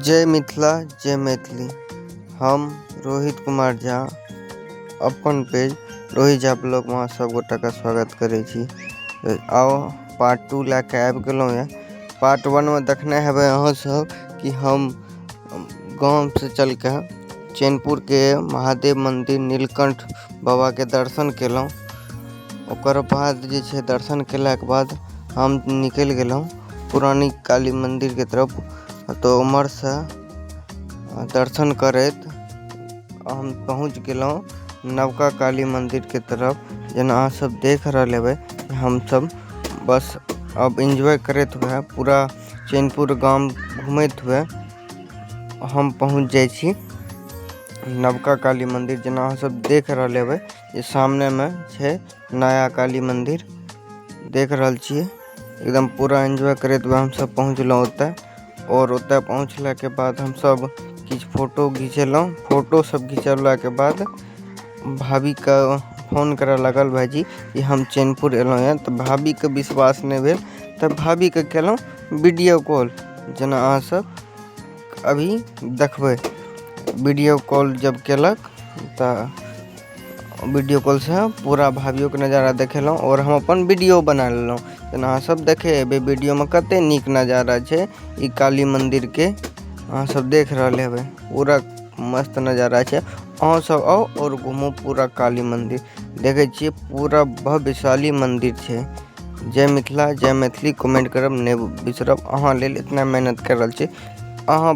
जय मिथिला जय मैथिली। हम रोहित कुमार झा अपन पेज रोहित झा ब्लॉग में सब गोटा का स्वागत करे छी। आओ पार्ट 2 लैके आबि गेलहुँ यऽ। पार्ट 1 में देखने हेबै अहाँ सब कि हम गाँव से चल के चैनपुर के महादेव मंदिर नीलकंठ बाबा के दर्शन केलहुँ। ओकर बाद जे छै दर्शन केलाके बाद हम निकलि गेलहुँ पुरानी काली मंदिर के तरफ। तो उमर से दर्शन करैत हम पहुँच गेलहुँ नवका काली मंदिर के तरफ। जेना अहाँ सब देख रहल हेबै हम सब बस अब एंजॉय करते हुए पूरा चैनपुर गांव घूमते हुए हम पहुँच जाइ छी नवका काली मंदिर। जेना अहाँ सब देख रहल हेबै ये सामने में छै नया काली मंदिर देख रहल छियै। एकदम पूरा एंजॉय करते हुए हम सब पहुँचलहुँ ओतऽ। और ओतऽ पहुँचला के बाद हम सब किछ फोटो घिचेलहुँ। फोटो सब घिचला के बाद भाभी का फोन करे लगल भाईजी कि हम चैनपुर एलहुँ हैं। तो भाभी के विश्वास नहीं भेल तब भाभी के केलहुँ वीडियो कॉल। जेना अहाँ सब अभी देखबै वीडियो कॉल जब केलक तो वीडियो कॉल से पूरा भाभियों के नज़ारा देखेलहुँ और हम अपन वीडियो बना लेलहुँ। जेना अहाँ सब देखे हेबै वीडियो में कते नीक नज़ारा छै ई काली मंदिर के। अहाँ सब देख रहल हेबै पूरा मस्त नज़ारा छै। अहाँ सब आओ और घूमो पूरा काली मंदिर देखे छियै पूरा भव्यशाली मंदिर छै। जय मिथिला जय मैथिली कमेंट करब नहीं बिसरब। अहाँ लेल इतना मेहनत कर रहल छी अहाँ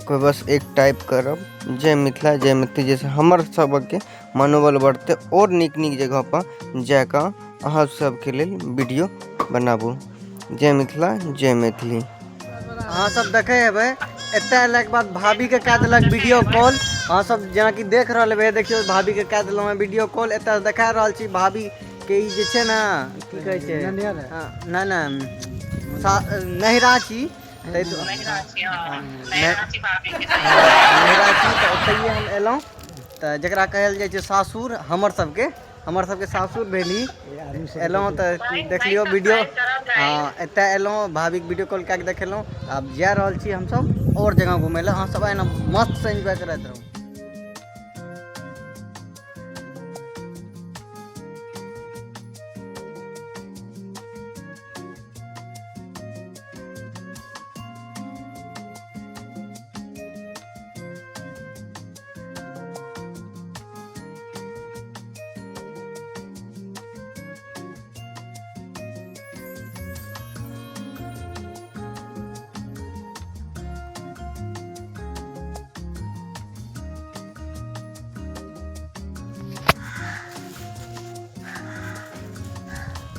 को बस एक टाइप करब जय मिथिला जय मैथिली जैसे हमर सबके मनोबल बढ़ते और नीक नीक जगह पर जाकर अहाँ सबके लेल वीडियो बनाबू। जय मिथिला जय मैथिली। अहाँ सब देखे हेबै एतऽ अयलाके बाद भाभी के कए देलक वीडियो कॉल। अहाँ सब जेना कि देख रहल हेबै देखियो भाभी के कए देलहुँ वीडियो कॉल। एतऽ देखा रहल छी भाभी के ई जे छै ने की कहै छै नहिरा छी हम एलहुँ तऽ जकरा कहल जाइ छै सासुर हमर सबके सासुर भेली। एलहुँ तऽ देखलियो वीडियो एतऽ एलहुँ भाभी के वीडियो कॉल कए के देखेलहुँ। अब जा रहल छी हमसब और जगह घूमय लए। अहाँ सब एना मस्त से एंजॉय करैत रहू।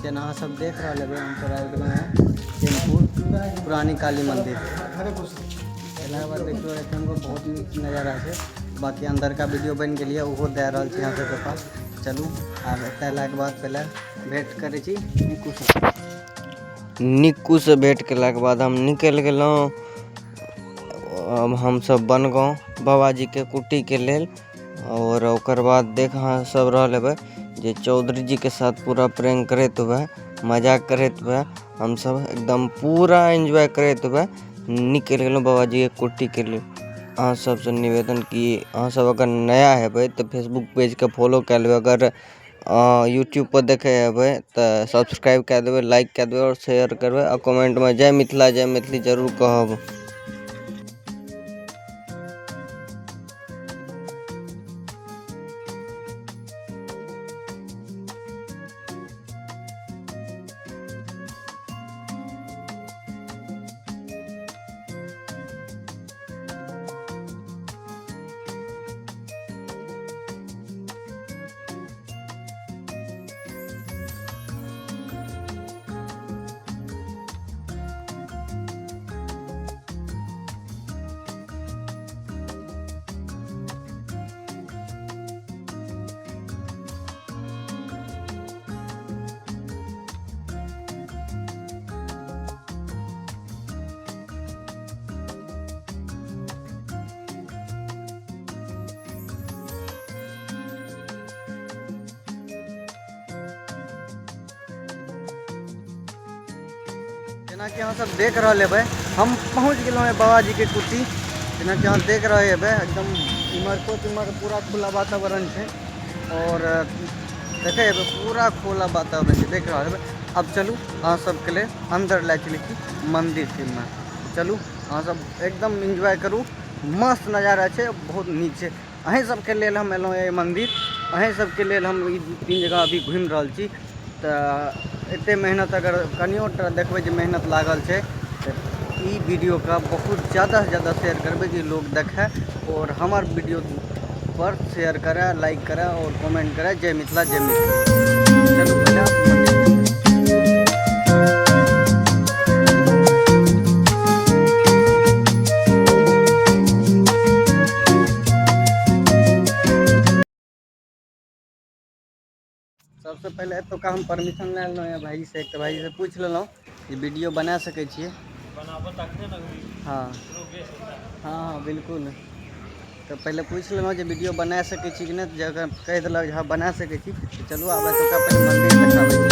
जेना अहाँ सब देख रहे हेबै हम सब आबि गेलहुँ हैं चैनपुर पुरानी काली मंदिर। एला बाद देखियो एखन बहुत नीक नज़ारा छै। बाकी अंदर का वीडियो बन गेल है वो दे रहल छी अहाँ सबके पास। चलू आब एतऽ अयलाके बाद पहले भेंट करै छी निक्कू से भेंट केलाके बाद हम निकलि गेलहुँ। अब हम सब बनगाँव बाबाजी के कुटी के लेल। और ओकर बाद देख अहाँ सब रहल हेबै जे चौधरी जी के साथ पूरा प्रैंक करते हुए मजाक करते हुए हम सब एकदम पूरा एंजॉय करते हुए निकल गेलहुँ बाबाजी के कुटी के लिए। अहाँ सबसे निवेदन कि अहाँ सब अगर नया हेबै तो फेसबुक पेज के फॉलो कर लेबै। अगर यूट्यूब पर देखे हेबै तो सब्सक्राइब कर देबै, लाइक कर देबै और शेयर करबै और कमेंट में जय मिथिला जय मैथिली जरूर कहब। जेना कि अहाँ सब देख रहल हेबै हम पहुँच गेलहुँ हैं बाबाजी के कुटी। जेना कि अहाँ देख रहे हेबै एकदम इमहर पूरा खुला वातावरण है और देखे हेबै पूरा खुला वातावरण है देख रहे हेबै। अब चलू अहाँ सबके लिए अंदर लै चलै छी मंदिर में। चलू अहाँ सब एकदम एंजॉय करू, मस्त नज़ारा है, बहुत नीक है। अहीं सबके लेल हम एलहुँ ये मंदिर, अहीं सबके लेल हम ई 2-3 जगह अभी घूमि रहल छी। तो एते मेहनत अगर कनियो टा देखबै जे मेहनत लागल है तो ई वीडियो का बहुत ज़्यादा से ज़्यादा शेयर करबै कि लोग देखे और हमार वीडियो पर शेयर करे, लाइक करे और कमेंट करे। जय मिथिला जय मिथिला। चलू पहले आप मंदिर सबसे पहले तो का हम परमिशन ले लें है भाई से, एक भाई से पूछ लेलहुँ कि वीडियो बना सके छिए। हाँ हाँ बिल्कुल। तो पहले पूछ लेलहुँ जे वीडियो बना सके छी कि नहीं, जगह कह दिलक हाँ बना सके छी। तो चलू आब एतुका पहले मंदिर देखाबै छी।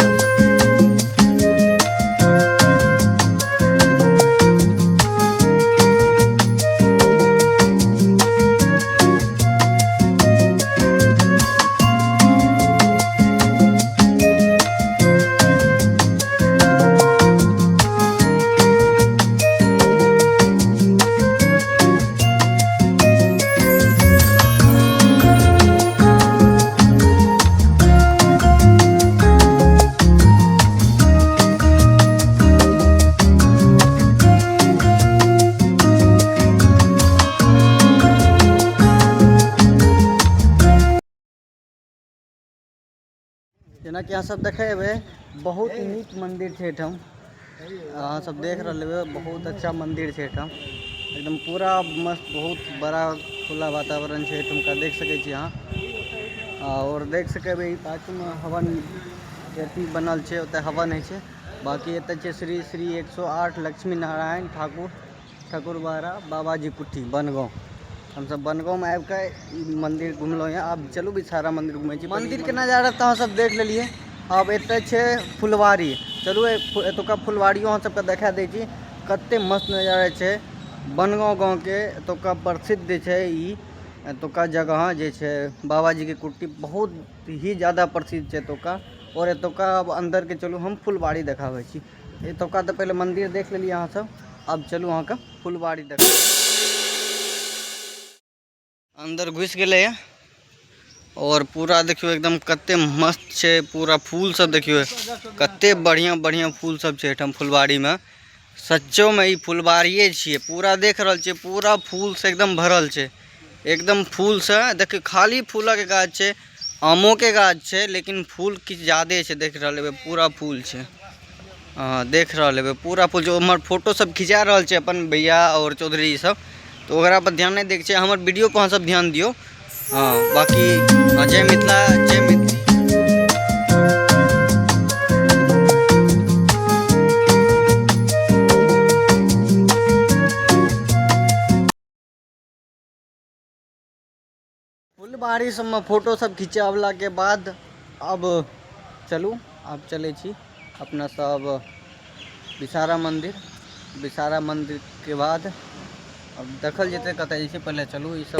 जेना कि अहाँ सब देखे हेबै बहुत नीक मंदिर है एठाम, अहाँ सब देख रहे हेबै बहुत अच्छा मंदिर है एठाम, एकदम पूरा मस्त बहुत बड़ा खुला वातावरण है एठुमका, देख सके छी अहाँ। और देख सकेबै पाछू में हवन के अथी बनल है, ओते हवन है। बाकी एत है श्री श्री 108 लक्ष्मी नारायण ठाकुरबाड़ा बाबाजी कुटी बनगाँव। हम सब बनगाँव में आबि के मंदिर घूमलो हैं। अब चलू विषहारा मंदिर घूमे छी। मंदिर के नज़ारा तो अहाँ सब देख लेलिए। अब एत है फुलवारी, चलू एतुका फुलवारियों अहाँ सबके देखा दै छी कते मस्त नज़ारा है। बनगाँव गाँव के एतुका प्रसिद्ध है ई एतुका जगह जे है बाबाजी के कुटी बहुत ही ज़्यादा प्रसिद्ध है एतुका। और एतुका अब अंदर के चलू हम फुलवारी देखाबै छी। एतुका तो पहले मंदिर देख लेलिए अहाँ सब, अब चलू अहाँ के फुलवारी देख। अंदर घुस गए और पूरा देखियो एकदम कते मस्त है, पूरा फूल सब देखियो कते बढ़िया बढ़िया फूल सब है एठम फुलवारी में। सच्चो में ई फुलवारिये छिए, पूरा देख रहल छिए पूरा फूल से एकदम भरल है, एकदम फूल से देखियो खाली फूल के गाछ है, आमों के गाछ है लेकिन फूल किछ ज़्यादा है। देख रहल हेबै पूरा फूल है, हाँ देख रहल हेबै पूरा फूल। जो हमार फोटो सब खिंचा रहल है अपन भैया और चौधरी सब, तो ओकरा पर ध्यान नहीं देखे, हमार वीडियो पर सब ध्यान दियो। हाँ बाकी जय मिथिला जय मिथिला। फुलबाड़ी सब में फोटो सब खिंचावला के बाद अब चलू अब चले छी अपना सब विषहारा मंदिर के बाद अब देखल जते कतऽ जे छै। पहले चलू ई सब